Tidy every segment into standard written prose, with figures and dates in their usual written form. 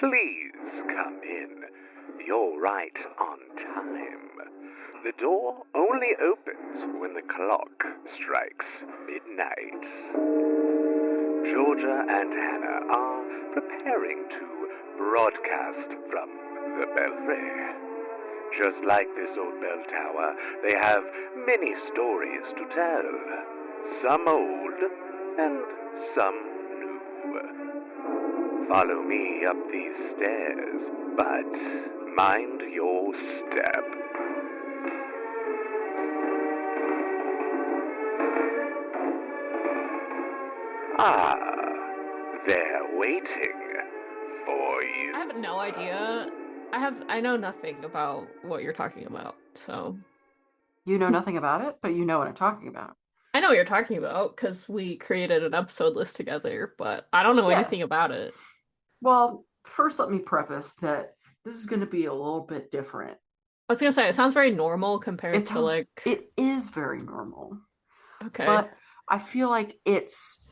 Please come in. You're right on time. The door only opens when the clock strikes midnight. Georgia and Hannah are preparing to broadcast from the belfry. Just like this old bell tower, they have many stories to tell. Some old and some new. Follow me up these stairs, but mind your step. Ah, they're waiting for you. I have no idea. I know nothing about what you're talking about, so. You know nothing about it, but you know what I'm talking about. I know what you're talking about because we created an episode list together, but I don't know Yeah. anything about it. Well, first let me preface that this is going to be a little bit different. I was gonna say, it sounds very normal compared to like. It is very normal, Okay. but I feel like it's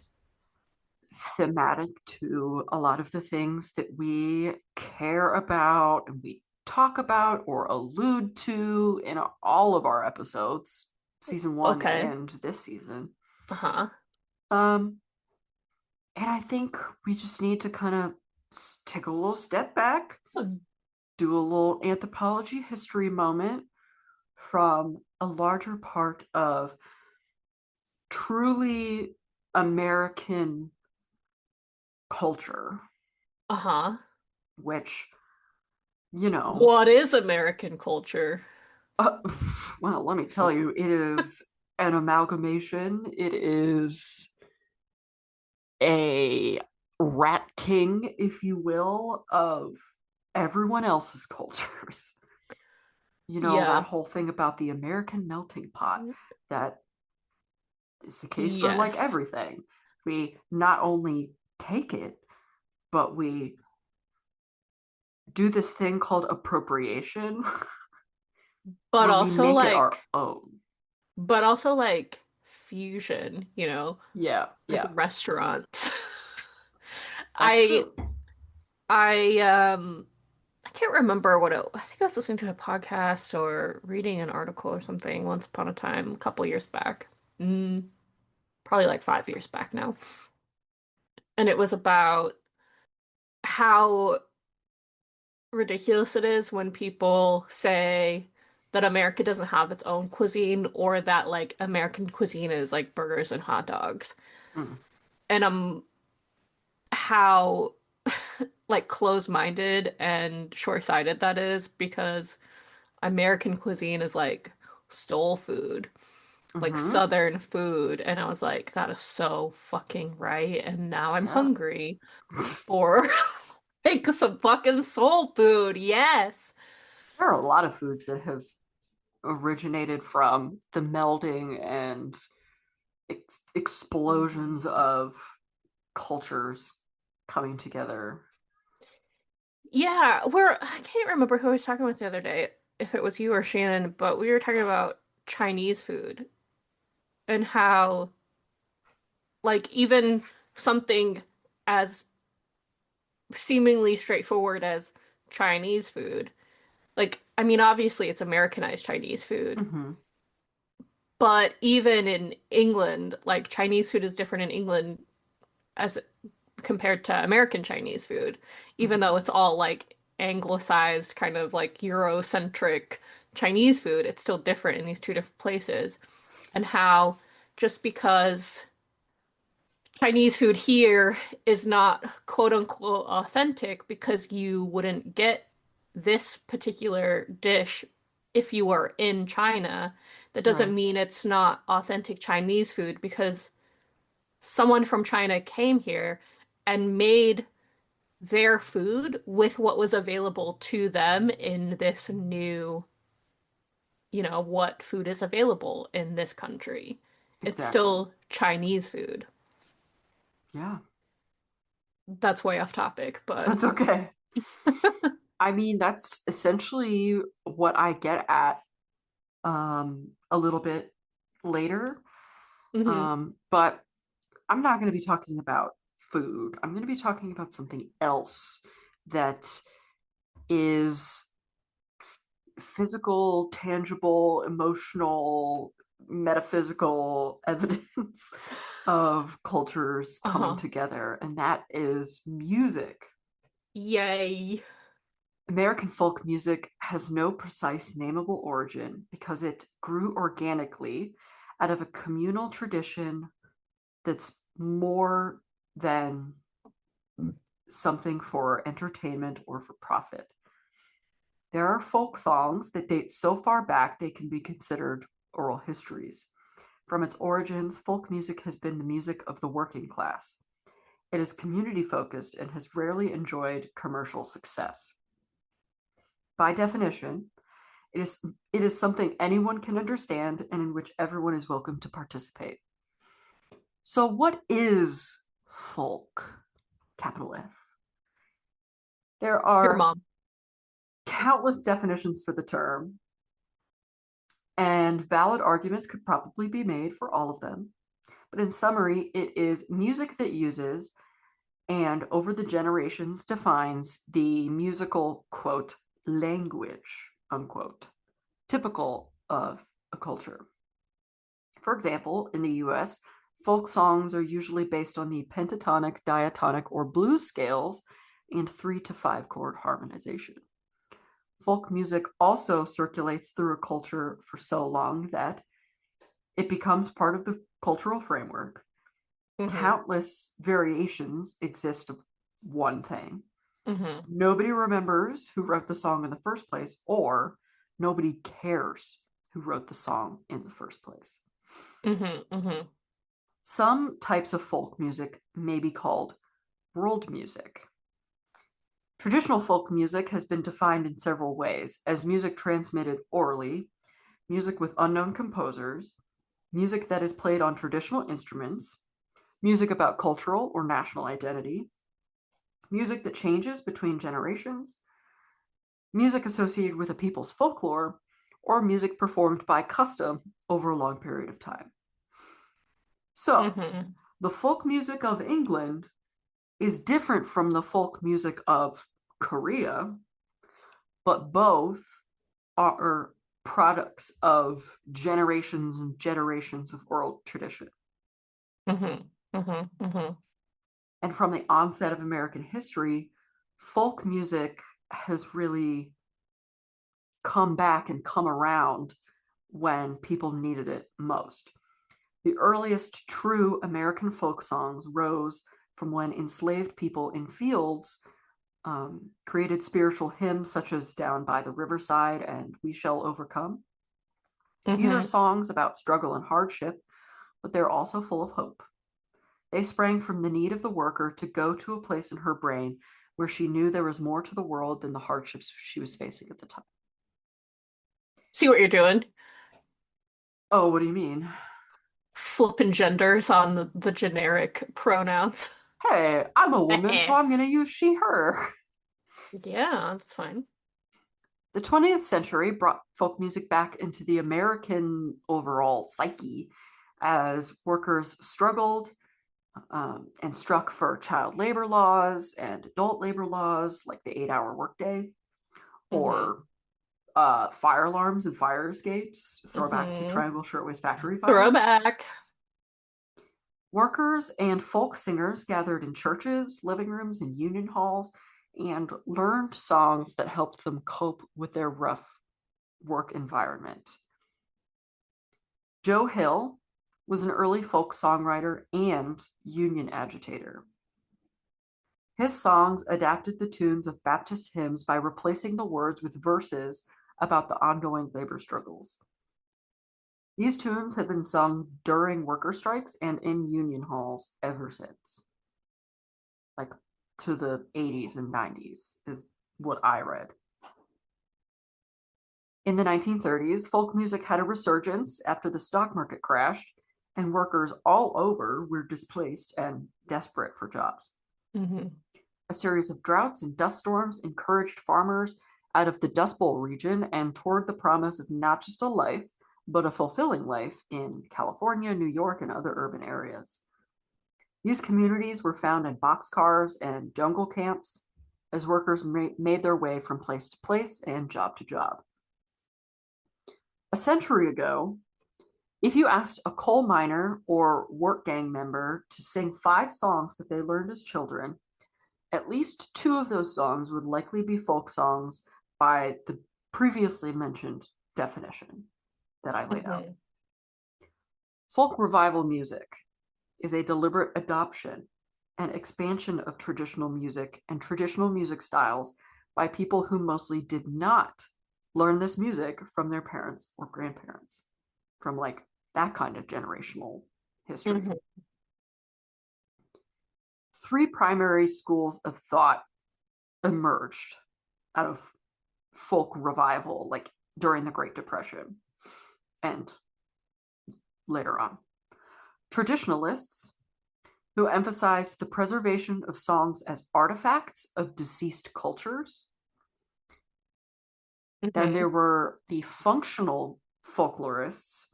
thematic to a lot of the things that we care about and we talk about or allude to in all of our episodes, season 1 Okay. and this season. Uh-huh. And I think we just need to kind of take a little step back, do a little anthropology history moment from a larger part of truly American culture. Uh-huh. Which, you know. What is American culture? Well, let me tell you, it is an amalgamation. It is a rat king, if you will, of everyone else's cultures. That whole thing about the American melting pot, that is the case for like everything. We not only take it, but we do this thing called appropriation. But also like our own. But also like fusion, Yeah. like restaurants. That's true. I can't remember I think I was listening to a podcast or reading an article or something once upon a time, a couple years back. Probably like 5 years back now. And it was about how ridiculous it is when people say that America doesn't have its own cuisine or that like American cuisine is like burgers and hot dogs. And how like close-minded and short-sighted that is, because American cuisine is like soul food, like Southern food. And I was like, that is so fucking right. And now I'm hungry for like some fucking soul food. Yes. There are a lot of foods that have originated from the melding and explosions of cultures coming together. Yeah, I can't remember who I was talking with the other day, if it was you or Shannon, but we were talking about Chinese food and how, like, even something as seemingly straightforward as Chinese food, like, I mean, obviously it's Americanized Chinese food, but even in England, like, Chinese food is different in England as compared to American Chinese food, even though it's all like anglicized, kind of like Eurocentric Chinese food, it's still different in these two different places. And how just because Chinese food here is not quote unquote authentic because you wouldn't get this particular dish if you were in China, that doesn't mean it's not authentic Chinese food, because someone from China came here and made their food with what was available to them in this new, what food is available in this country. Exactly. It's still Chinese food. Yeah. That's way off topic, but that's okay. I mean, that's essentially what I get at a little bit later. But I'm not going to be talking about food. I'm going to be talking about something else that is physical, tangible, emotional, metaphysical evidence of cultures coming together, and that is music. Yay. American folk music has no precise nameable origin because it grew organically out of a communal tradition that's more than something for entertainment or for profit. There are folk songs that date so far back they can be considered oral histories. From its origins, folk music has been the music of the working class. It is community focused and has rarely enjoyed commercial success. By definition, it is something anyone can understand and in which everyone is welcome to participate. So what is folk? Capital F. There Your are mom. countless definitions for the term, and valid arguments could probably be made for all of them. But in summary, it is music that uses and over the generations defines the musical, quote, language, unquote, typical of a culture. For example, in the US, folk songs are usually based on the pentatonic, diatonic, or blues scales and 3 to 5 chord harmonization. Folk music also circulates through a culture for so long that it becomes part of the cultural framework. Countless variations exist of one thing. Nobody remembers who wrote the song in the first place, or nobody cares who wrote the song in the first place. Some types of folk music may be called world music. Traditional folk music has been defined in several ways as music transmitted orally, music with unknown composers, music that is played on traditional instruments, music about cultural or national identity, music that changes between generations, music associated with a people's folklore, or music performed by custom over a long period of time. So, the folk music of England is different from the folk music of Korea, but both are products of generations and generations of oral tradition. And from the onset of American history, folk music has really come back and come around when people needed it most. The earliest true American folk songs rose from when enslaved people in fields created spiritual hymns such as Down by the Riverside and We Shall Overcome. These are songs about struggle and hardship, but they're also full of hope. They sprang from the need of the worker to go to a place in her brain where she knew there was more to the world than the hardships she was facing at the time. See what you're doing? Oh, what do you mean? Flipping genders on the generic pronouns. Hey, I'm a woman, so I'm going to use she, her. Yeah, that's fine. The 20th century brought folk music back into the American overall psyche as workers struggled and struck for child labor laws and adult labor laws like the 8-hour workday or fire alarms and fire escapes. Throwback to Triangle Shirtwaist Factory Fire. Throwback. Workers and folk singers gathered in churches, living rooms, and union halls and learned songs that helped them cope with their rough work environment. Joe Hill was an early folk songwriter and union agitator. His songs adapted the tunes of Baptist hymns by replacing the words with verses about the ongoing labor struggles. These tunes have been sung during worker strikes and in union halls ever since. Like to the 80s and 90s is what I read. In the 1930s, folk music had a resurgence after the stock market crashed, and workers all over were displaced and desperate for jobs. A series of droughts and dust storms encouraged farmers out of the Dust Bowl region and toward the promise of not just a life, but a fulfilling life in California, New York, and other urban areas. These communities were found in boxcars and jungle camps. as workers made their way from place to place and job to job. A century ago, if you asked a coal miner or work gang member to sing 5 songs that they learned as children, at least 2 of those songs would likely be folk songs by the previously mentioned definition that I laid out. Folk revival music is a deliberate adoption and expansion of traditional music and traditional music styles by people who mostly did not learn this music from their parents or grandparents, from like that kind of generational history. 3 primary schools of thought emerged out of folk revival, like during the Great Depression and later on. Traditionalists, who emphasized the preservation of songs as artifacts of deceased cultures. Then there were the functional folklorists,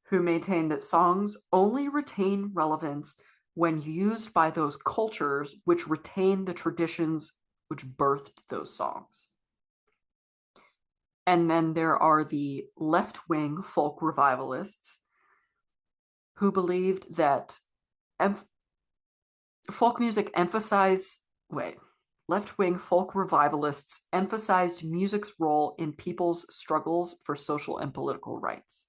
who maintained that songs only retain relevance when used by those cultures which retain the traditions which birthed those songs. And then there are the left-wing folk revivalists, who believed that left-wing folk revivalists emphasized music's role in people's struggles for social and political rights.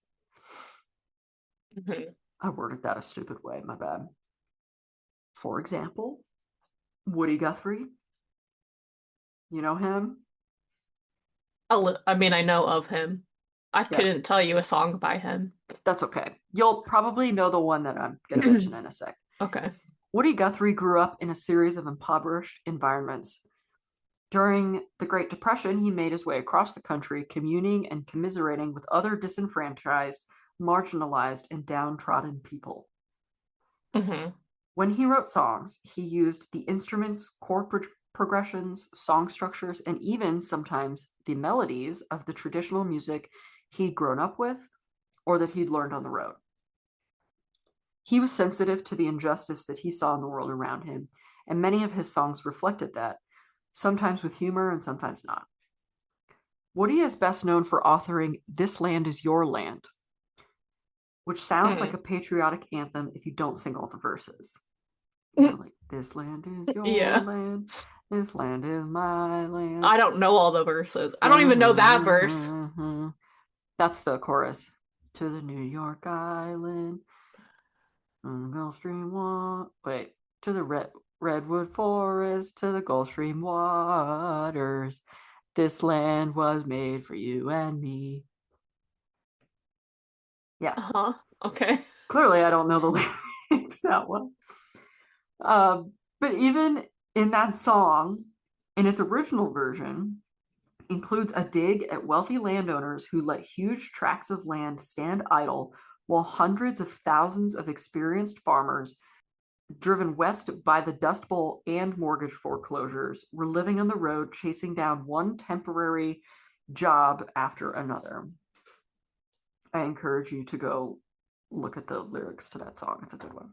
I worded that a stupid way, my bad. For example, Woody Guthrie. You know him? I mean, I know of him. I couldn't tell you a song by him. That's okay. You'll probably know the one that I'm going to mention in a sec. Okay. Woody Guthrie grew up in a series of impoverished environments. During the Great Depression, he made his way across the country, communing and commiserating with other disenfranchised, marginalized, and downtrodden people. When he wrote songs, he used the instruments, chord progressions, song structures, and even sometimes the melodies of the traditional music he'd grown up with or that he'd learned on the road. He was sensitive to the injustice that he saw in the world around him, and many of his songs reflected that, sometimes with humor and sometimes not. Woody is best known for authoring This Land Is Your Land, which sounds like a patriotic anthem if you don't sing all the verses. You know, like, this land is your land, this land is my land. I don't know all the verses. I don't even know that verse. That's the chorus. To the New York Island, on the Gulf Stream to the Redwood Forest, to the Gulf Stream waters. This land was made for you and me. Yeah. Okay. Clearly, I don't know the lyrics that well. But even in that song, in its original version, includes a dig at wealthy landowners who let huge tracts of land stand idle while hundreds of thousands of experienced farmers, driven west by the Dust Bowl and mortgage foreclosures, were living on the road chasing down one temporary job after another. I encourage you to go look at the lyrics to that song. It's a good one.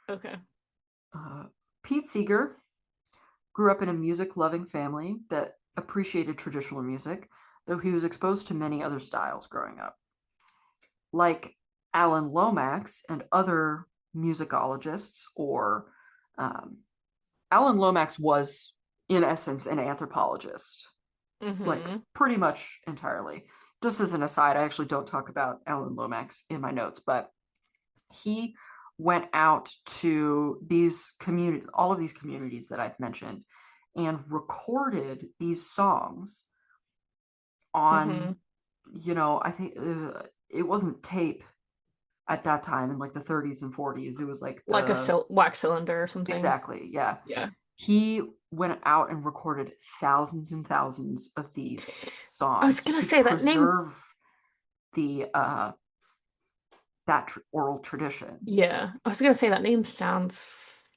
Okay. Pete Seeger grew up in a music-loving family that appreciated traditional music, though he was exposed to many other styles growing up. Like Alan Lomax and other musicologists, or Alan Lomax was, in essence, an anthropologist, like pretty much entirely. Just as an aside, I actually don't talk about Alan Lomax in my notes, but he went out to all of these communities that I've mentioned, and recorded these songs on, I think it wasn't tape at that time in like the 30s and 40s. It was like a wax cylinder or something. Exactly, yeah. Yeah. He went out and recorded thousands and thousands of these songs. I was gonna say that name. Preserve the oral tradition. Yeah, I was gonna say that name sounds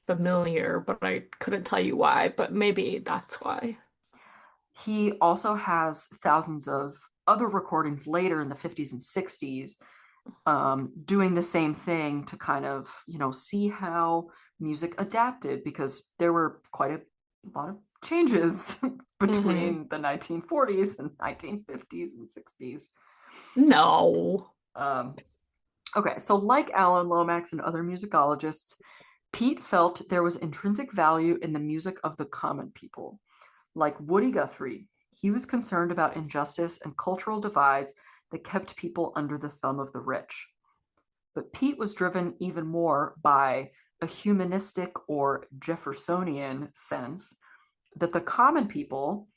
familiar, but I couldn't tell you why. But maybe that's why. He also has thousands of other recordings later in the 50s and 60s, doing the same thing to kind of, see how music adapted, because there were quite a lot of changes between the 1940s and 1950s and 60s. No. Okay, so like Alan Lomax and other musicologists, Pete felt there was intrinsic value in the music of the common people. Like Woody Guthrie, he was concerned about injustice and cultural divides that kept people under the thumb of the rich. But Pete was driven even more by a humanistic or Jeffersonian sense that the common people,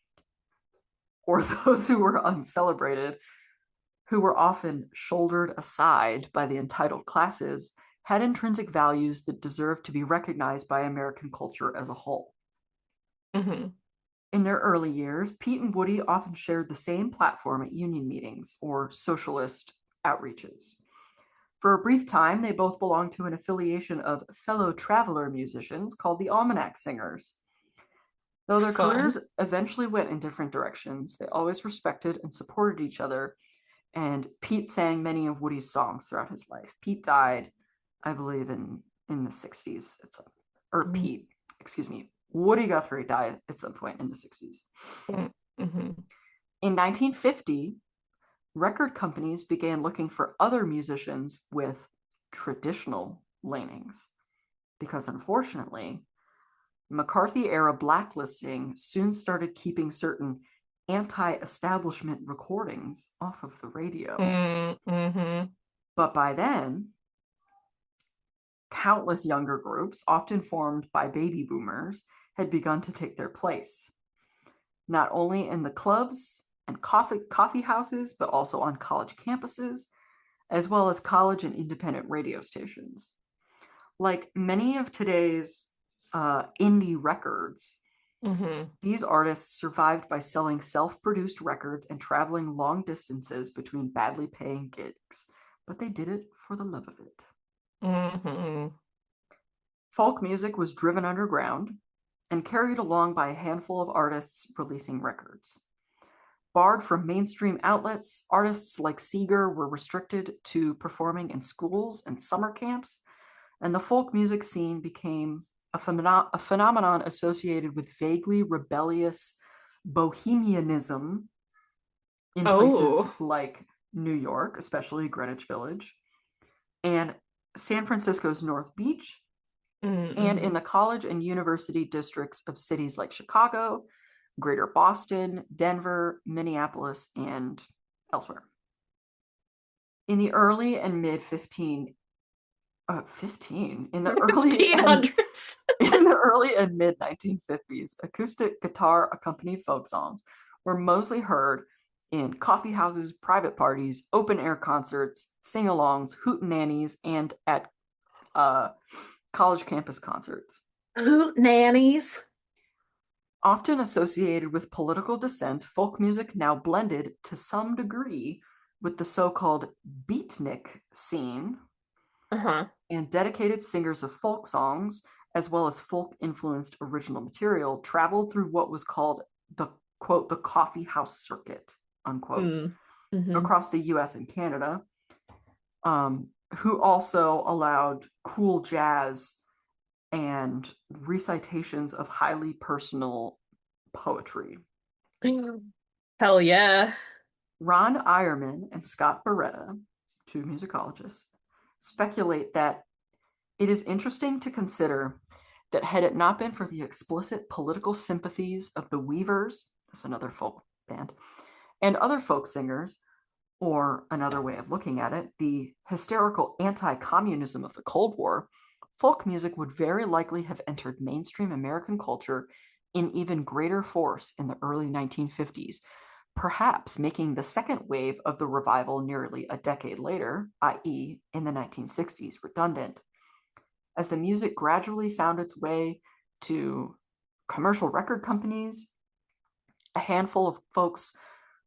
or those who were uncelebrated, who were often shouldered aside by the entitled classes, had intrinsic values that deserved to be recognized by American culture as a whole. Mm-hmm. In their early years, Pete and Woody often shared the same platform at union meetings or socialist outreaches. For a brief time, they both belonged to an affiliation of fellow traveler musicians called the Almanac Singers. Though their careers eventually went in different directions, they always respected and supported each other, and Pete sang many of Woody's songs throughout his life. Pete died, I believe, in the 60s. Woody Guthrie died at some point in the 60s. Mm-hmm. In 1950, record companies began looking for other musicians with traditional leanings because, unfortunately, McCarthy-era blacklisting soon started keeping certain anti-establishment recordings off of the radio. Mm-hmm. But by then, countless younger groups, often formed by baby boomers, had begun to take their place, not only in the clubs and coffee houses, but also on college campuses, as well as college and independent radio stations. Like many of today's indie records, these artists survived by selling self-produced records and traveling long distances between badly paying gigs, but they did it for the love of it. Folk music was driven underground and carried along by a handful of artists releasing records. Barred from mainstream outlets, artists like Seeger were restricted to performing in schools and summer camps, and the folk music scene became a phenomenon associated with vaguely rebellious bohemianism in places like New York, especially Greenwich Village, and San Francisco's North Beach, and in the college and university districts of cities like Chicago, Greater Boston, Denver, Minneapolis, and elsewhere. In the early and mid 1500s, in the early and mid 1950s, acoustic guitar accompanied folk songs were mostly heard in coffee houses, private parties, open air concerts, sing-alongs, hootenannies, and at college campus concerts. Hootenannies. Often associated with political dissent, folk music now blended to some degree with the so-called beatnik scene, and dedicated singers of folk songs, as well as folk-influenced original material, traveled through what was called the, quote, the coffee house circuit, unquote, across the US and Canada, who also allowed cool jazz and recitations of highly personal poetry. Hell yeah. Ron Eierman and Scott Beretta, two musicologists, speculate that it is interesting to consider that had it not been for the explicit political sympathies of the Weavers, that's another folk band, and other folk singers, or another way of looking at it, the hysterical anti-communism of the Cold War, folk music would very likely have entered mainstream American culture in even greater force in the early 1950s, perhaps making the second wave of the revival nearly a decade later, i.e. in the 1960s, redundant. As the music gradually found its way to commercial record companies, a handful of folks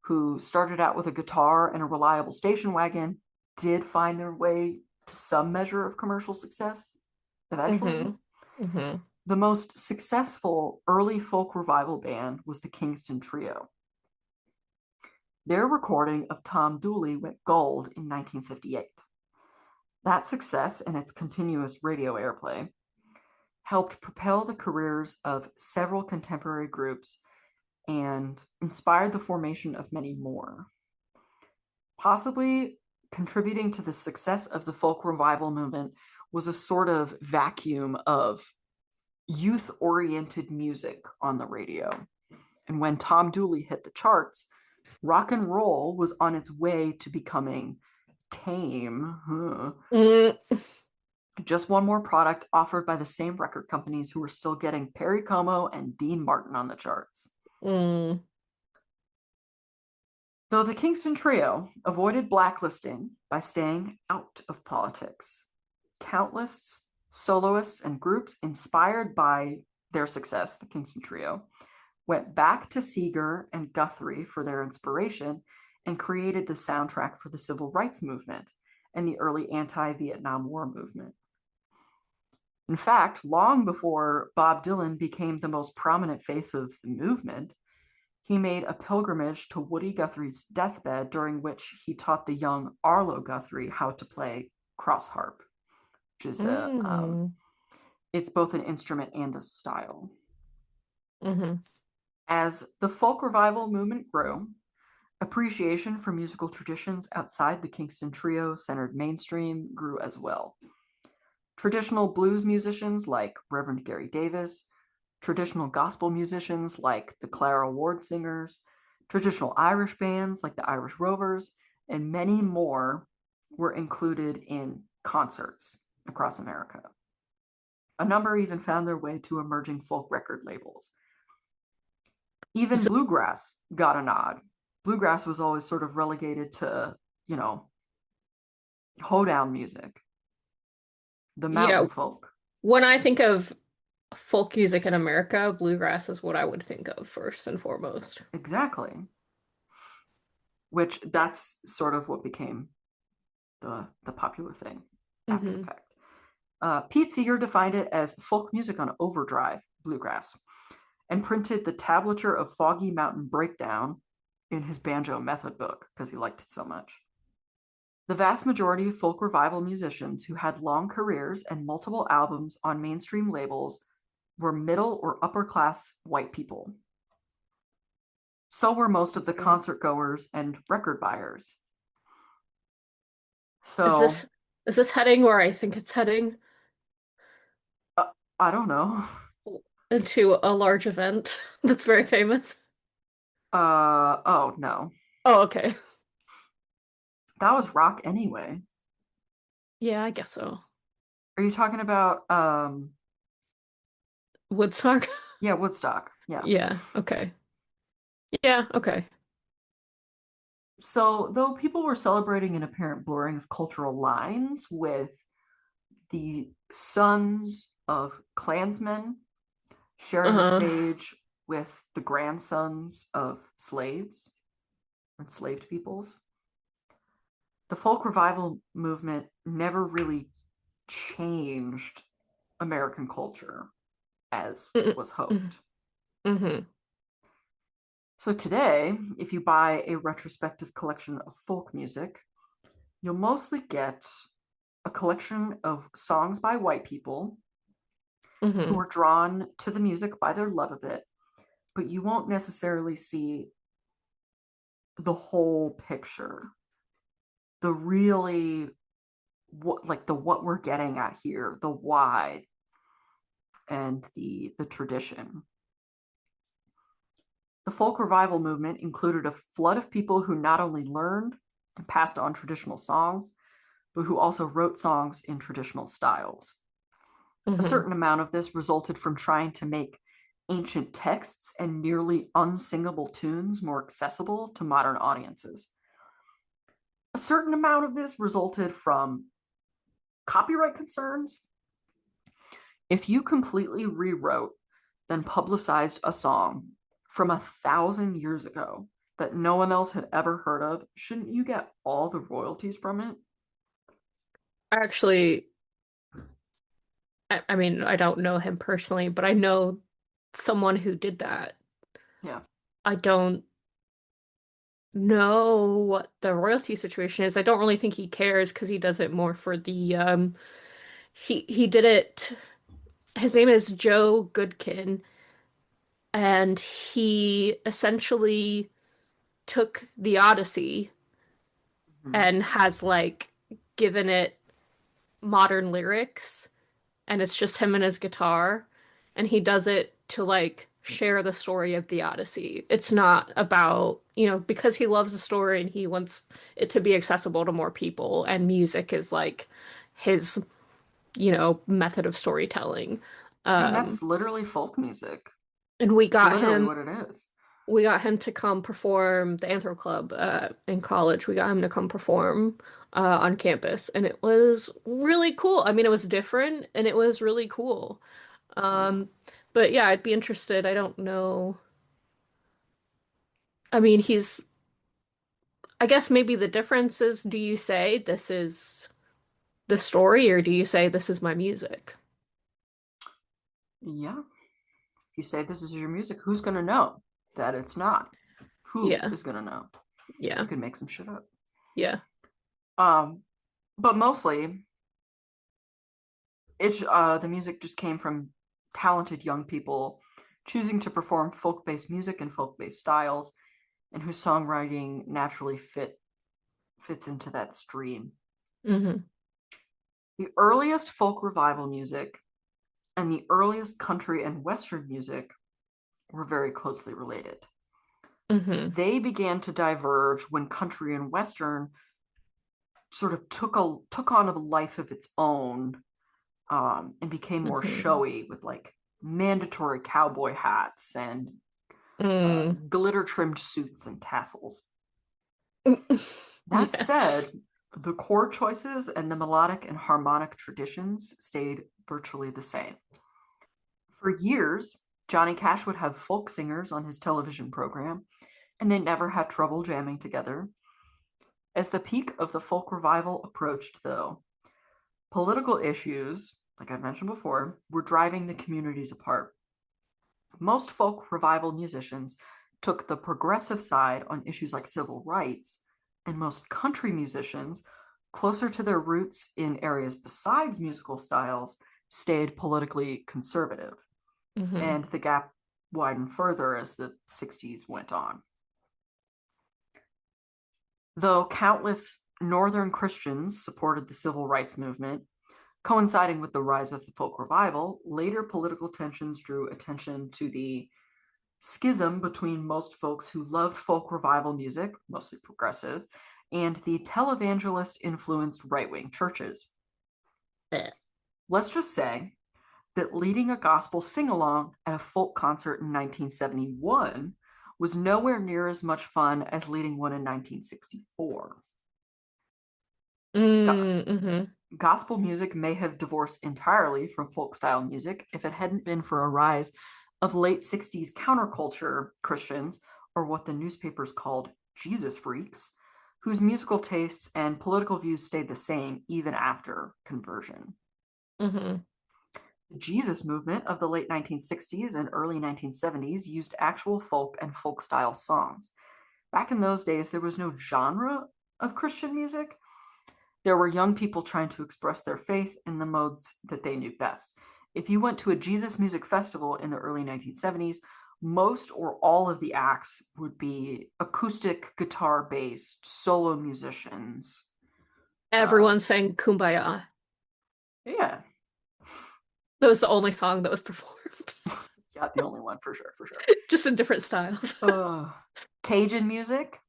who started out with a guitar and a reliable station wagon did find their way to some measure of commercial success eventually. The most successful early folk revival band was the Kingston Trio. Their recording of Tom Dooley went gold in 1958. That success and its continuous radio airplay helped propel the careers of several contemporary groups and inspired the formation of many more. Possibly contributing to the success of the folk revival movement was a sort of vacuum of youth-oriented music on the radio. And when Tom Dooley hit the charts, rock and roll was on its way to becoming tame. Mm. Just one more product offered by the same record companies who were still getting Perry Como and Dean Martin on the charts. Mm. Though the Kingston Trio avoided blacklisting by staying out of politics, countless soloists and groups inspired by their success, the Kingston Trio, went back to Seeger and Guthrie for their inspiration and created the soundtrack for the civil rights movement and the early anti-Vietnam War movement. In fact, long before Bob Dylan became the most prominent face of the movement, he made a pilgrimage to Woody Guthrie's deathbed, during which he taught the young Arlo Guthrie how to play cross harp, which is it's both an instrument and a style. Mm-hmm. As the folk revival movement grew, appreciation for musical traditions outside the Kingston Trio-centered mainstream grew as well. Traditional blues musicians like Reverend Gary Davis, traditional gospel musicians like the Clara Ward Singers, traditional Irish bands like the Irish Rovers, and many more were included in concerts across America. A number even found their way to emerging folk record labels. Even bluegrass got a nod. Bluegrass was always sort of relegated to, hoedown music, the mountain folk. When I think of folk music in America, bluegrass is what I would think of first and foremost. Exactly. Which that's sort of what became the popular thing after the fact. Pete Seeger defined it as folk music on overdrive, bluegrass, and printed the tablature of Foggy Mountain Breakdown in his banjo method book because he liked it so much. The vast majority of folk revival musicians who had long careers and multiple albums on mainstream labels were middle or upper class white people. So were most of the concert goers and record buyers. So is this heading where I think it's heading? I don't know. Into a large event that's very famous. Oh no. Oh, okay. That was rock anyway. Yeah, I guess so. Are you talking about Woodstock? Yeah, Woodstock. Yeah. Yeah, okay. Yeah, okay. So, though people were celebrating an apparent blurring of cultural lines with the sons of Klansmen sharing the stage with the grandsons of slaves, enslaved peoples, the folk revival movement never really changed American culture as was hoped. So today, if you buy a retrospective collection of folk music, you'll mostly get a collection of songs by white people who were drawn to the music by their love of it, but you won't necessarily see the whole picture. The really what we're getting at here, the why and the tradition. The folk revival movement included a flood of people who not only learned and passed on traditional songs, but who also wrote songs in traditional styles. A certain amount of this resulted from trying to make ancient texts and nearly unsingable tunes more accessible to modern audiences. A certain amount of this resulted from copyright concerns. If you completely rewrote, then publicized a song from 1,000 years ago that no one else had ever heard of, shouldn't you get all the royalties from it? Actually, I mean, I don't know him personally, but I know someone who did that. Yeah. I don't know what the royalty situation is. I don't really think he cares because he does it more for the he did it His name is Joe Goodkin, and he essentially took the Odyssey Mhm. and has like given it modern lyrics, and it's just him and his guitar, and he does it to like share the story of the Odyssey. It's not about, because he loves the story and he wants it to be accessible to more people, and music is like his, method of storytelling. I mean, Um, that's literally folk music. and we It's got literally him what it is. we got him to come perform the Anthro Club in college. We got him to come perform on campus, and it was really cool. I mean, it was different, and it was really cool. Oh, yeah. Um, but yeah, I'd be interested. I don't know. I mean, I guess maybe the difference is, do you say this is the story, or do you say this is my music? Yeah. If you say this is your music, who's going to know that it's not? Who Yeah, is going to know? yeah, You can make some shit up. yeah. Um, but mostly, the music just came from talented young people choosing to perform folk-based music and folk-based styles, and whose songwriting naturally fits into that stream. Mm-hmm. The earliest folk revival music and the earliest country and western music were very closely related. Mm-hmm. They began to diverge when country and western sort of took on a life of its own, and became more Mm-hmm. showy with like mandatory cowboy hats and Mm. glitter trimmed suits and tassels. That Yeah. said, the chord choices and the melodic and harmonic traditions stayed virtually the same. For years, Johnny Cash would have folk singers on his television program, and they never had trouble jamming together. As the peak of the folk revival approached, though, political issues, like I mentioned before, were driving the communities apart. Most folk revival musicians took the progressive side on issues like civil rights, and most country musicians, closer to their roots in areas besides musical styles, stayed politically conservative. Mm-hmm. And the gap widened further as the 60s went on. Though countless Northern Christians supported the civil rights movement, coinciding with the rise of the folk revival, later political tensions drew attention to the schism between most folks who loved folk revival music, mostly progressive, and the televangelist influenced right wing churches. Let's just say that leading a gospel sing along at a folk concert in 1971 was nowhere near as much fun as leading one in 1964. Mm-hmm. Gospel music may have divorced entirely from folk style music if it hadn't been for a rise of late 60s counterculture Christians, or what the newspapers called Jesus freaks, whose musical tastes and political views stayed the same even after conversion. Mm-hmm. The Jesus movement of the late 1960s and early 1970s used actual folk and folk style songs. Back in those days, there was no genre of Christian music. There were young people trying to express their faith in the modes that they knew best. If you went to a Jesus music festival in the early 1970s, most or all of the acts would be acoustic guitar based solo musicians. Everyone Um, sang Kumbaya. yeah, That was the only song that was performed, yeah, the only one for sure, for sure. just in different styles. Cajun music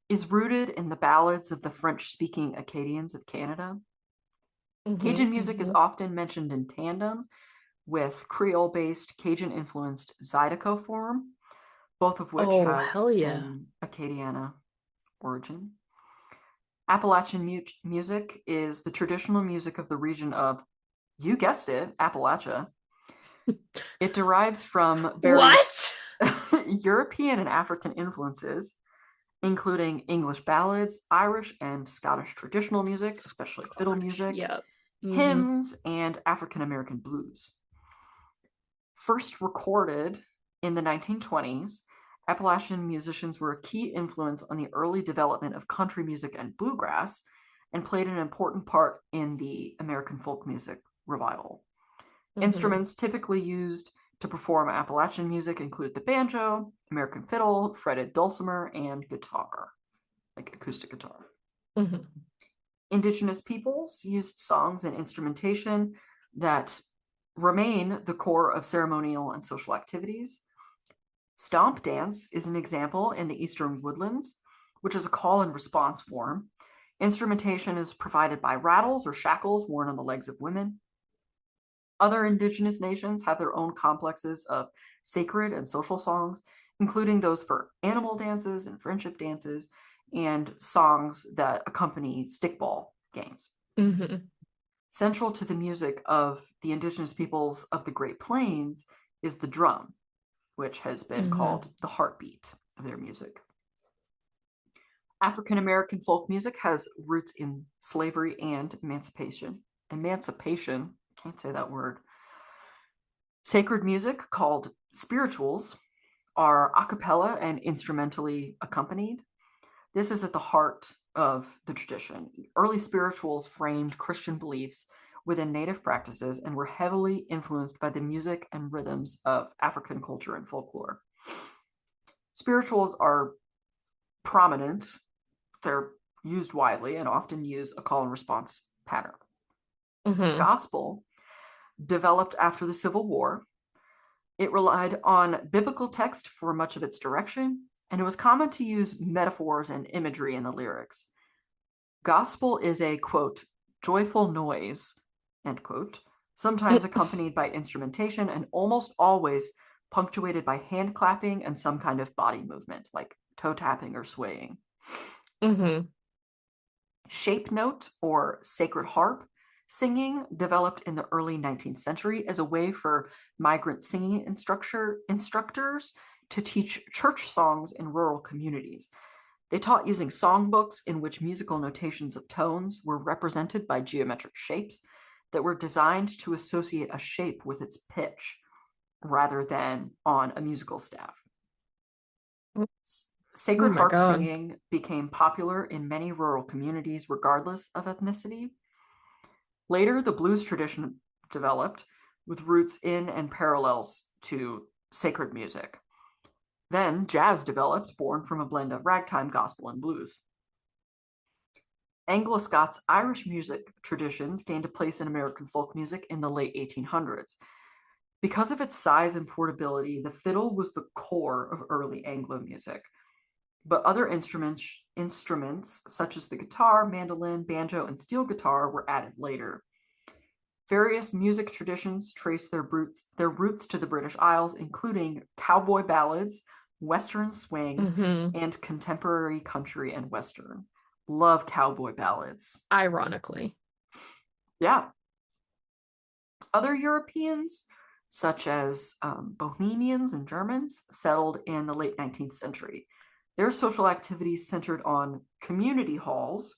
is rooted in the ballads of the French speaking Acadians of Canada. Mm-hmm. Cajun music is Mm-hmm. often mentioned in tandem with Creole based Cajun influenced Zydeco form, both of which Oh, have hell yeah. an Acadiana origin. Appalachian music is the traditional music of the region of, you guessed it, Appalachia. It derives from various What? European and African influences, including English ballads, Irish and Scottish traditional music, especially fiddle Gosh, music, yeah. Mm-hmm. hymns, and African American blues. First recorded in the 1920s, Appalachian musicians were a key influence on the early development of country music and bluegrass, and played an important part in the American folk music revival. Instruments typically used to perform Appalachian music include the banjo, American fiddle, fretted dulcimer, and guitar, like acoustic guitar. Indigenous peoples used songs and instrumentation that remain the core of ceremonial and social activities. Stomp dance is an example in the Eastern Woodlands, which is a call and response form. Instrumentation is provided by rattles or shackles worn on the legs of women. Other indigenous nations have their own complexes of sacred and social songs, including those for animal dances and friendship dances, and songs that accompany stickball games. Central to the music of the indigenous peoples of the Great Plains is the drum, which has been called the heartbeat of their music. African American folk music has roots in slavery and emancipation. Can't say that word. Sacred music, called spirituals, are a cappella and instrumentally accompanied. This is at the heart of the tradition. Early spirituals framed Christian beliefs within native practices and were heavily influenced by the music and rhythms of African culture and folklore. Spirituals are prominent. They're used widely and often use a call and response pattern. Gospel developed after the Civil War. It relied on biblical text for much of its direction, and it was common to use metaphors and imagery in the lyrics. Gospel is a, quote, joyful noise, end quote, sometimes accompanied by instrumentation and almost always punctuated by hand clapping and some kind of body movement, like toe tapping or swaying. Shape note, or sacred harp, singing developed in the early 19th century as a way for migrant singing instructors to teach church songs in rural communities. They taught using songbooks in which musical notations of tones were represented by geometric shapes that were designed to associate a shape with its pitch rather than on a musical staff. Sacred harp singing became popular in many rural communities regardless of ethnicity. Later, the blues tradition developed with roots in and parallels to sacred music. Then jazz developed, born from a blend of ragtime, gospel, and blues. Anglo-Scots Irish music traditions gained a place in American folk music in the late 1800s. Because of its size and portability, the fiddle was the core of early Anglo music. But other instruments such as the guitar, mandolin, banjo, and steel guitar were added later. Various music traditions trace their roots to the British Isles, including cowboy ballads, Western swing, and contemporary country and Western. Love cowboy ballads. Ironically. Yeah. Other Europeans, such as Bohemians and Germans, settled in the late 19th century. Their social activities centered on community halls,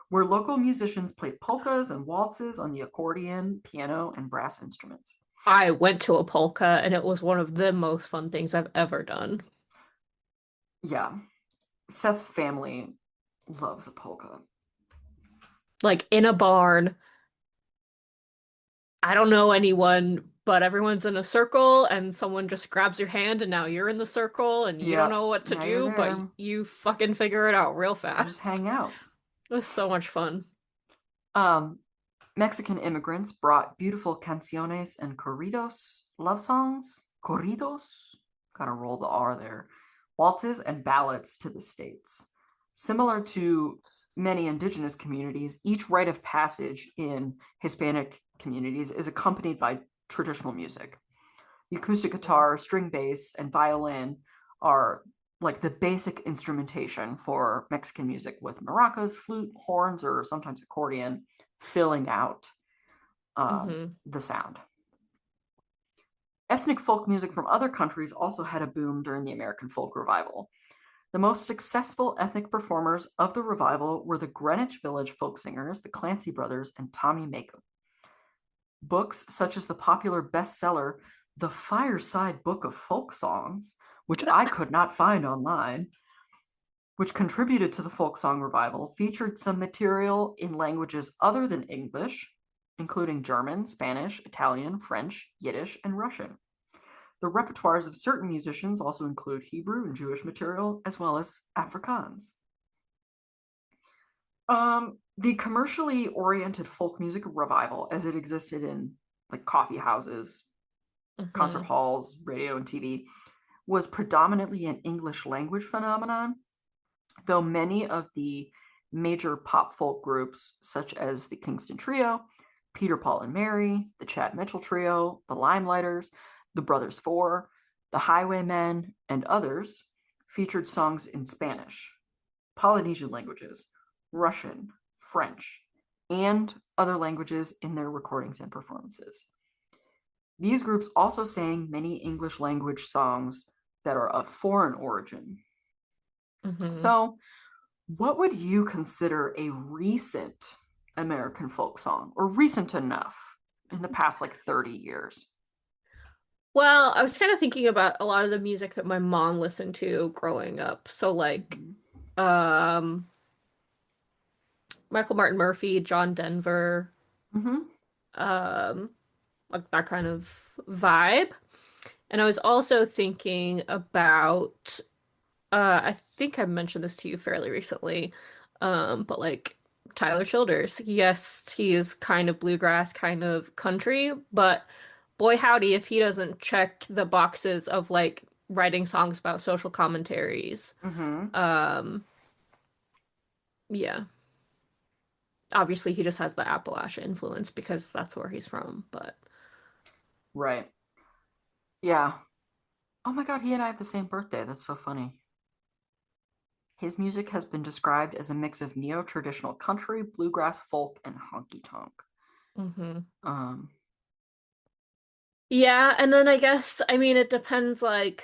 where local musicians played polkas and waltzes on the accordion, piano, and brass instruments. I went to a polka, and it was one of the most fun things I've ever done. Yeah. Seth's family loves a polka. Like, in a barn. I don't know anyone, but everyone's in a circle, and someone just grabs your hand, and now you're in the circle, and you don't know what to do, but you fucking figure it out real fast. Just hang out. It was so much fun. Mexican immigrants brought beautiful canciones and corridos, love songs, corridos, gotta roll the R there, waltzes and ballads to the States. Similar to many indigenous communities, each rite of passage in Hispanic communities is accompanied by traditional music. The acoustic guitar, string bass, and violin are like the basic instrumentation for Mexican music, with maracas, flute, horns, or sometimes accordion filling out the sound. Ethnic folk music from other countries also had a boom during the American folk revival. The most successful ethnic performers of the revival were the Greenwich Village folk singers, the Clancy Brothers, and Tommy Makem. Books such as the popular bestseller, The Fireside Book of Folk Songs, which I could not find online, which contributed to the folk song revival, featured some material in languages other than English, including German, Spanish, Italian, French, Yiddish, and Russian. The repertoires of certain musicians also include Hebrew and Jewish material, as well as Afrikaans. The commercially oriented folk music revival, as it existed in like coffee houses, concert halls, radio, and TV, was predominantly an English language phenomenon, though many of the major pop folk groups, such as the Kingston Trio, Peter, Paul, and Mary, the Chad Mitchell Trio, the Limelighters, the Brothers Four, the Highwaymen, and others, featured songs in Spanish, Polynesian languages, Russian, French, and other languages in their recordings and performances. These groups also sang many English language songs that are of foreign origin. So, what would you consider a recent American folk song, or recent enough in the past like 30 years? Well, I was kind of thinking about a lot of the music that my mom listened to growing up. So like um Michael Martin Murphey, John Denver, like that kind of vibe. And I was also thinking about I think I mentioned this to you fairly recently, but like Tyler Childers. Yes, he is kind of bluegrass, kind of country, but boy howdy if he doesn't check the boxes of like writing songs about social commentaries. Yeah. Obviously he just has the Appalachia influence because that's where he's from, but right. Yeah. Oh my God, he and I have the same birthday. That's so funny. His music has been described as a mix of neo-traditional country, bluegrass, folk, and honky-tonk. Yeah, and then I guess I mean it depends like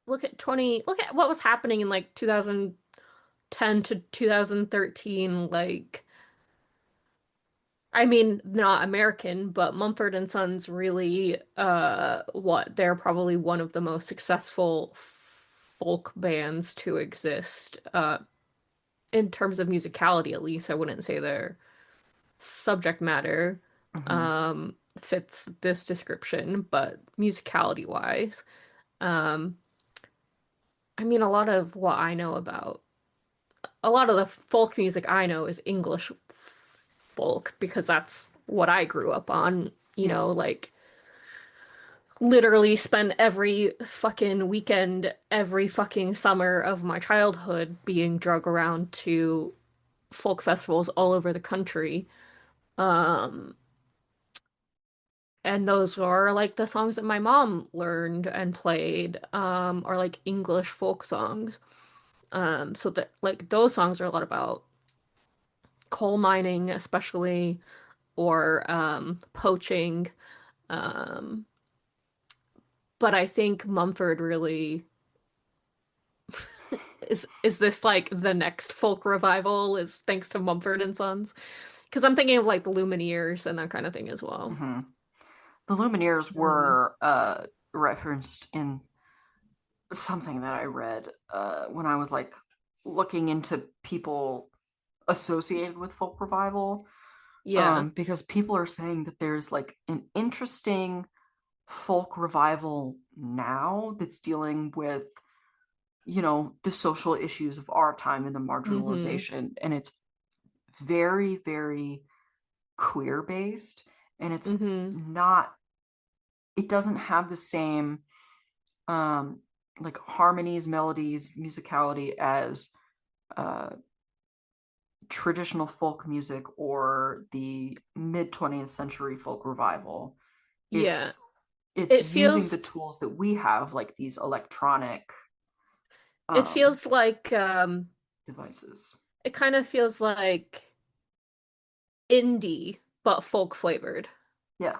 look at what was happening in like 2010 to 2013 like I mean not American, but Mumford and Sons really what they're probably one of the most successful folk bands to exist in terms of musicality at least. I wouldn't say their subject matter fits this description, but musicality wise, um, I mean, a lot of the folk music I know is English folk because that's what I grew up on, you know, like literally spend every fucking weekend, every fucking summer of my childhood being drug around to folk festivals all over the country. Um, And those were like the songs that my mom learned and played, are like English folk songs. So that like those songs are a lot about coal mining, especially, or poaching. Um, but I think Mumford really is this like the next folk revival is thanks to Mumford and Sons? Because I'm thinking of like the Lumineers and that kind of thing as well. The Lumineers were referenced in something that I read when I was like looking into people associated with folk revival. Yeah. Because people are saying that there's like an interesting folk revival now that's dealing with, you know, the social issues of our time and the marginalization. And it's very, very queer based. And it's not, it doesn't have the same like harmonies, melodies, musicality as traditional folk music or the mid 20th century folk revival. Yeah. It's It using the feels tools that we have, like these electronic it feels like devices. it kind of feels like indie but folk flavored. Yeah.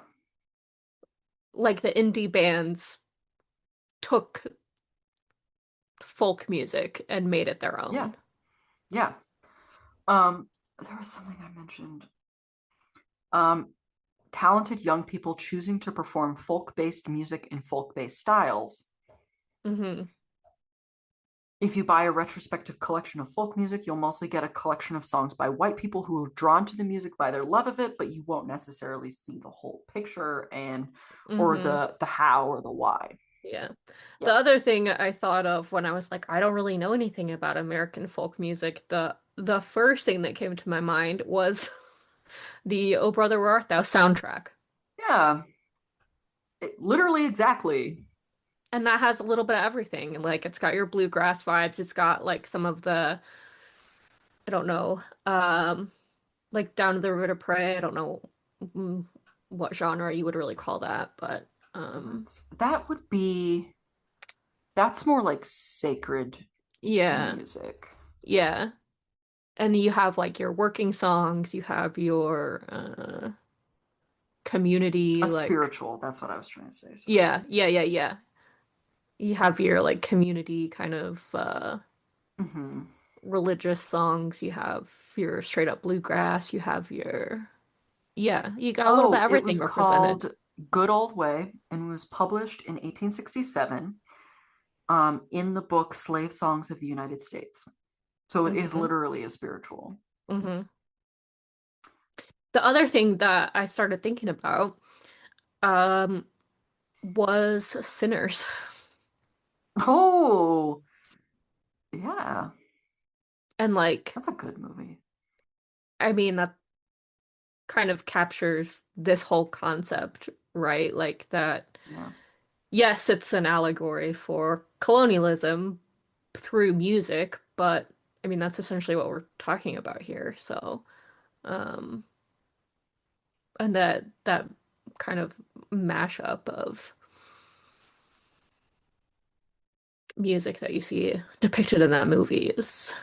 Like the indie bands took folk music and made it their Yeah. own. Yeah. There was something I mentioned. Um, Talented young people choosing to perform folk-based music in folk-based styles. if you buy a retrospective collection of folk music, you'll mostly get a collection of songs by white people who are drawn to the music by their love of it, but you won't necessarily see the whole picture and or Mm-hmm. the how or the why. Yeah. The Yeah. other thing I thought of when I was like, I don't really know anything about American folk music, the first thing that came to my mind was the Oh Brother Where Art Thou soundtrack. Yeah. Literally exactly. And that has a little bit of everything. Like it's got your bluegrass vibes, it's got like some of the, I don't know, like Down to the River to Pray. I don't know mm, what genre you would really call that, but That would be that's more like sacred yeah. music. Yeah. And you have like your working songs, you have your A community like spiritual, that's what I was trying to say. Sorry. yeah. You have your like community kind of Hmm. religious songs, you have your straight up bluegrass, you have your yeah, you got a little bit of Oh, it everything was represented. called Good Old Way and was published in 1867 in the book Slave Songs of the United States. So it is Hmm literally a spiritual. hmm The other thing that I started thinking about um was Sinners. Oh, yeah, And like that's a good movie. I mean that kind of captures this whole concept, right? Like that, Yeah. yes, it's an allegory for colonialism through music, but I mean, that's essentially what we're talking about here. So, um, and that kind of mashup of music that you see depicted in that movie is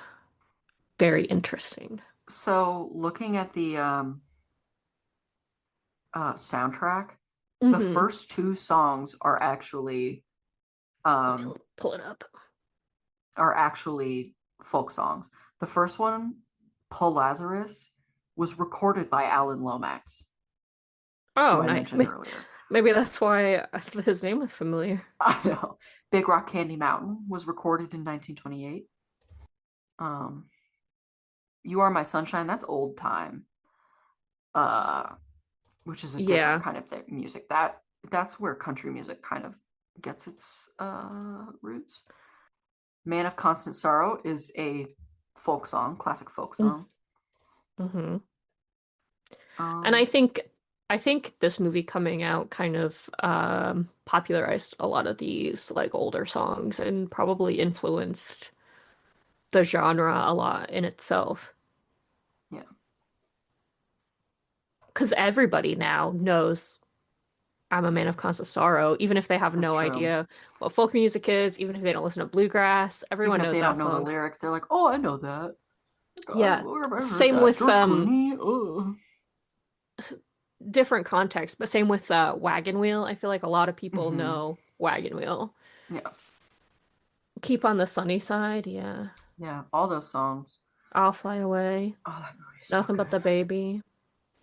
very interesting. So looking at the soundtrack, the Hmm first two songs Let me um, pull it up. are actually folk songs. The first one, Paul Lazarus, was recorded by Alan Lomax, who Oh, I nice. mentioned earlier. Maybe that's why his name was familiar. I know. Big Rock Candy Mountain was recorded in 1928. Um, You Are My Sunshine, that's old time, uh, which is a different Yeah. kind of music. That's where country music kind of gets its roots. Man of Constant Sorrow is a folk song, classic folk song. Mm-hmm. And Um, I think this movie coming out kind of popularized a lot of these like older songs and probably influenced the genre a lot in itself. yeah, Because everybody now knows I'm a man of constant sorrow, even if they have that's no true. idea what folk music is, even if they don't listen to bluegrass, Even everyone if knows they that don't know the song. lyrics, they're like, "Oh, I know that. Yeah. Where have I heard Same that? with George Clooney." Oh, different context, but same with Wagon Wheel. I feel like a lot of people mm-hmm. know Wagon Wheel. Yeah, Keep on the Sunny Side, yeah. yeah. All those songs. I'll Fly Away. Oh, that movie is so Nothing but good. the baby.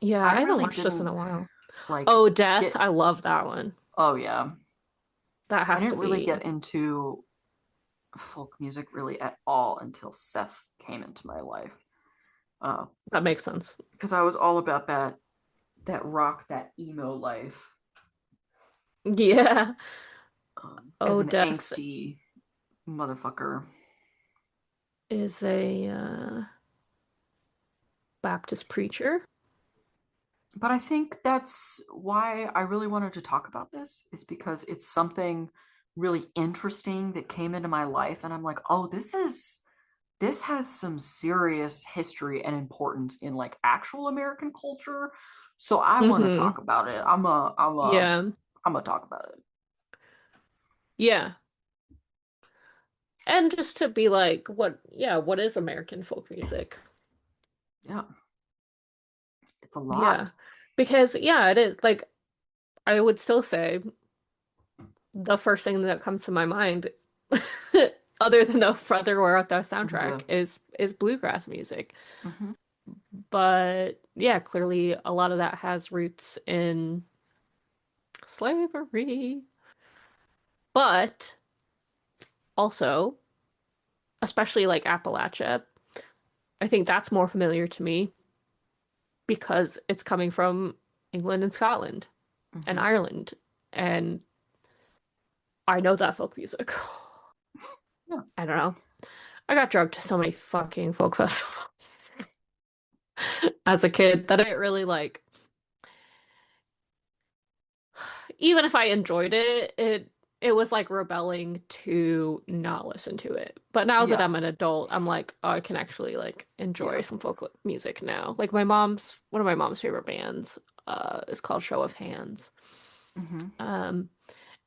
Yeah, I I haven't really watched this in didn't a while. like Oh, Death. get. I love that one. Oh yeah, That I has to didn't really be. get into folk music really at all until Seth came into my life. Uh, That makes sense. because I was all about that rock, that emo life, Yeah. as Oh, an Death angsty motherfucker. is a Baptist preacher. But I think that's why I really wanted to talk about this, is because it's something really interesting that came into my life, and I'm like, oh, this has some serious history and importance in like actual American culture. So I want to Mm-hmm. talk about it. Yeah. I'm gonna talk about it. Yeah. And just to be like, what is American folk music? Yeah, it's a Yeah. lot. Because, yeah, it is. Like, I would still say the first thing that comes to my mind, other than the Brother Where Art Thou soundtrack, Yeah. is bluegrass music. Hmm. But yeah, clearly a lot of that has roots in slavery. But also, especially like Appalachia. I think that's more familiar to me because it's coming from England and Scotland and Mm-hmm. Ireland, and I know that folk music. Yeah. I don't know. I got drugged to so many fucking folk festivals as a kid that I didn't really like. Even if I enjoyed it, it was like rebelling to not listen to it. But now that Yeah. I'm an adult, I'm like, oh, I can actually like enjoy Yeah. some folk music now. Like one of my mom's favorite bands, is called Show of Hands. Mm-hmm. Um,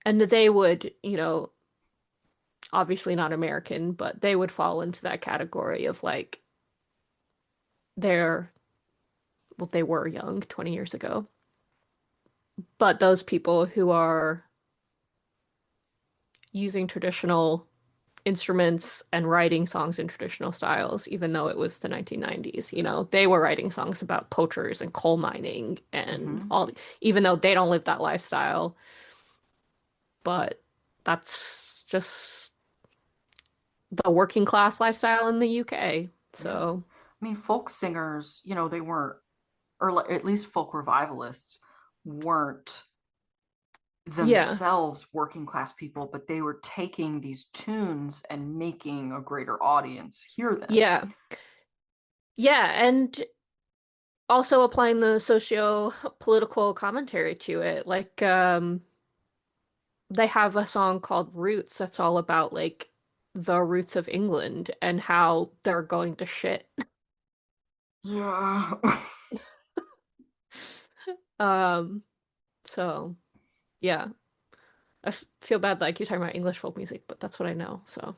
and they would, obviously not American, but they would fall into that category of like they're, well, they were young 20 years ago, but those people who are using traditional instruments and writing songs in traditional styles, even though it was the 1990s. They were writing songs about poachers and coal mining and Mm-hmm. all, even though they don't live that lifestyle, but that's just the working class lifestyle in the UK. Yeah. So, I mean, folk singers, they weren't, or at least folk revivalists weren't yeah. themselves working class people, but they were taking these tunes and making a greater audience hear them. Yeah. Yeah, and also applying the socio-political commentary to it. Like, they have a song called Roots that's all about like the roots of England and how they're going to shit. Yeah. Um, so yeah. Feel bad that I keep talking about English folk music, but that's what I know. So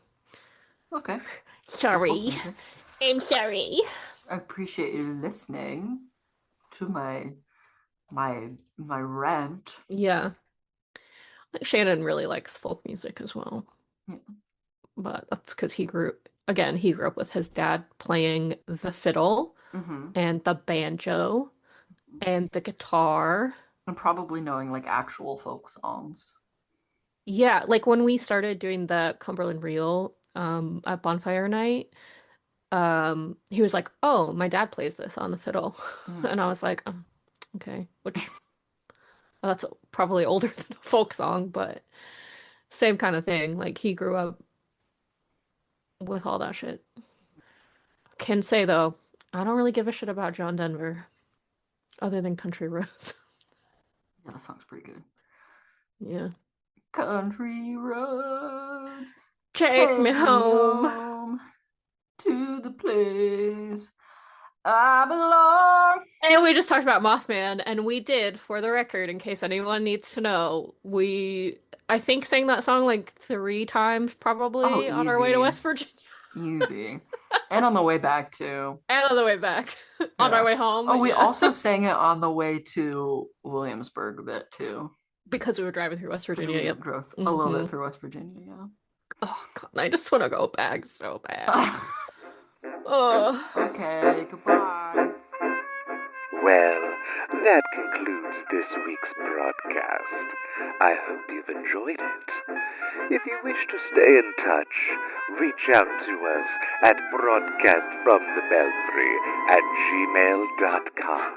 Okay. Good folk sorry. music. I'm sorry. I appreciate you listening to my rant. Yeah. Shannon really likes folk music as well. Yeah. But that's because he grew up with his dad playing the fiddle Mm-hmm. and the banjo and the guitar. And probably knowing like actual folk songs. Yeah, like when we started doing the Cumberland Reel at Bonfire Night, he was like, "Oh, my dad plays this on the fiddle." Mm. And I was like, "Oh, okay." Which, well, that's probably older than a folk song, but same kind of thing. Like he grew up with all that shit. Can say though, I don't really give a shit about John Denver other than Country Roads. Yeah, that song's pretty good. Yeah. Country roads, Take me take me home. home to the place I belong. And we just talked about Mothman, and we did, for the record, in case anyone needs to know, I think, sang that song like 3 times Oh, probably on our way to easy. West Virginia Easy. And on the way back too. and on the way back, on our Yeah. way home. Oh, we Yeah, also sang it on the way to Williamsburg a bit too. because we were driving through West Virginia. Yep. Drove a little Hmm. bit through West Virginia, Oh God, I just want to go back so bad. yeah. Oh, Okay, goodbye. Well, that concludes this week's broadcast. I hope you've enjoyed it. If you wish to stay in touch, reach out to us at broadcastfromthebelfry@gmail.com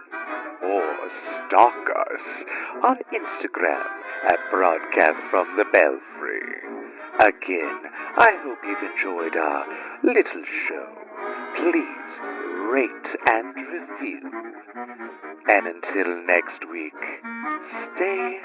or stalk us on Instagram at broadcastfromthebelfry. Again, I hope you've enjoyed our little show. Please rate and review. And until next week, stay